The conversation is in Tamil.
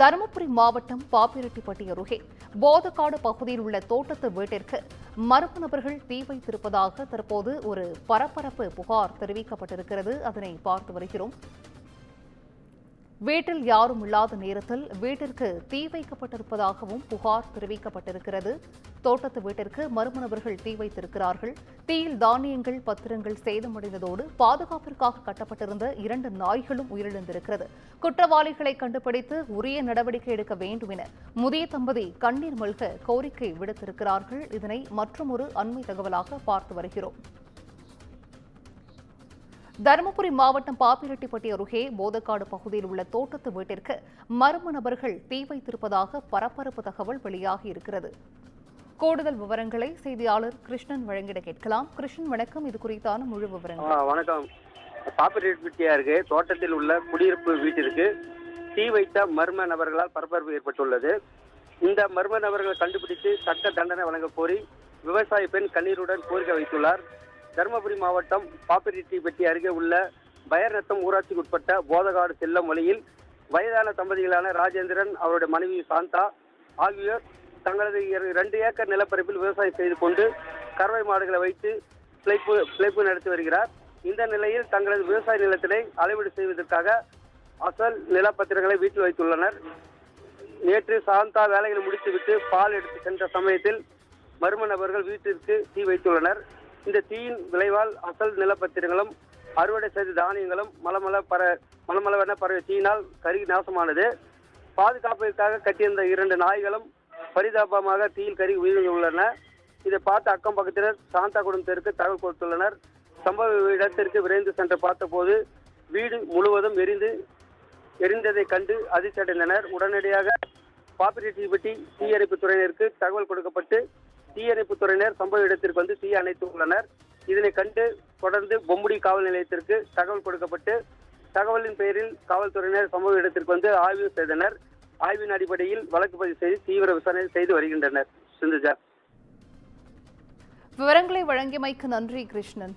தருமபுரி மாவட்டம் பாப்பிரெட்டிப்பட்டி அருகே போதக்காடு பகுதியில் உள்ள தோட்டத்து வீட்டிற்கு மர்ம நபர்கள் தீ வைத்திருப்பதாக தற்போது ஒரு பரபரப்பு புகார் தெரிவிக்கப்பட்டிருக்கிறது. அதனை பார்த்து வருகிறோம். வீட்டில் யாரும் இல்லாத நேரத்தில் வீட்டிற்கு தீ வைக்கப்பட்டிருப்பதாகவும் புகார் தெரிவிக்கப்பட்டிருக்கிறது. தோட்டத்து வீட்டிற்கு மர்ம நபர்கள் தீ வைத்திருக்கிறார்கள். தீயில் தானியங்கள், பத்திரங்கள் சேதமடைந்ததோடு பாதுகாப்பிற்காக கட்டப்பட்டிருந்த 2 நாய்களும் உயிரிழந்திருக்கிறது. குற்றவாளிகளை கண்டுபிடித்து உரிய நடவடிக்கை எடுக்க வேண்டும் என முதிய தம்பதி கண்ணீர் மல்க கோரிக்கை விடுத்திருக்கிறார்கள். இதனை மற்றொரு அண்மை தகவலாக பார்த்து வருகிறோம். தருமபுரி மாவட்டம் பாப்பிரெட்டிப்பட்டி அருகே போதக்காடு பகுதியில் உள்ள தோட்டத்து வீட்டிற்கு மர்ம நபர்கள் தீ வைத்திருப்பதாக பரபரப்பு தகவல் வெளியாகி இருக்கிறது. கூடுதல் விவரங்களை செய்தியாளர் கிருஷ்ணன் வழங்கிட கேட்கலாம். கிருஷ்ணன், வணக்கம். இது குறித்தான முழு விவரங்கள். வணக்கம். பாப்பிரெட்டிப்பட்டி அருகே தோட்டத்தில் உள்ள குடியிருப்பு வீட்டிற்கு தீ வைத்த மர்ம நபர்களால் பரபரப்பு ஏற்பட்டுள்ளது. இந்த மர்ம நபர்களை கண்டுபிடித்து சட்ட தண்டனை வழங்க கோரி விவசாய பெண் கண்ணீருடன் கோரிக்கை வைத்துள்ளார். தருமபுரி மாவட்டம் பாப்பிரெட்டிப்பட்டி அருகே உள்ள பயர்நத்தம் ஊராட்சிக்கு உட்பட்ட போதகாடு செல்லும் வழியில் வயதான தம்பதிகளான ராஜேந்திரன், அவருடைய மனைவி சாந்தா ஆகியோர் தங்களது 2 ஏக்கர் நிலப்பரப்பில் விவசாயம் செய்து கொண்டு கறவை மாடுகளை வைத்து பிழைப்பு நடத்தி வருகிறார். இந்த நிலையில் தங்களது விவசாய நிலத்தினை அளவீடு செய்வதற்காக அசல் நிலப்பத்திரங்களை வீட்டில் வைத்துள்ளனர். நேற்று சாந்தா வேலைகளை முடித்துவிட்டு பால் எடுத்து சென்ற சமயத்தில் மர்ம நபர்கள் வீட்டிற்கு தீ வைத்துள்ளனர். இந்த தீயின் விளைவால் அசல் நிலப்பத்திரங்களும் அறுவடை செய்த தானியங்களும் மலமளவென பரவிய தீயினால் கருகி நாசமானது. பாதுகாப்பிற்காக கட்டியிருந்த 2 நாய்களும் பரிதாபமாக தீயில் கருகி உயிரிழந்துள்ளன. இதை பார்த்த அக்கம் பக்கத்தினர் சாந்தா குடும்பத்திற்கு தகவல் கொடுத்துள்ளனர். சம்பவ இடத்திற்கு விரைந்து சென்று பார்த்தபோது வீடு முழுவதும் எரிந்ததை கண்டு அதிர்ச்சி அடைந்தனர். உடனடியாக பாப்பிரெட்டிப்பட்டி தீயணைப்பு துறையினருக்கு தகவல் கொடுக்கப்பட்டு தீயணைப்பு துறையினர் சம்பவ இடத்திற்கு வந்து தீ அணைத்துள்ளனர். இதனை கண்டு தொடர்ந்து பொம்முடி காவல் நிலையத்திற்கு தகவல் கொடுக்கப்பட்டு தகவலின் பெயரில் காவல்துறையினர் சம்பவ இடத்திற்கு வந்து ஆய்வு செய்தனர். ஆய்வின் அடிப்படையில் வழக்கு பதிவு செய்து தீவிர விசாரணை செய்து வருகின்றனர். சிந்துஜா, விவரங்களை வழங்கியமைக்கு நன்றி கிருஷ்ணன்.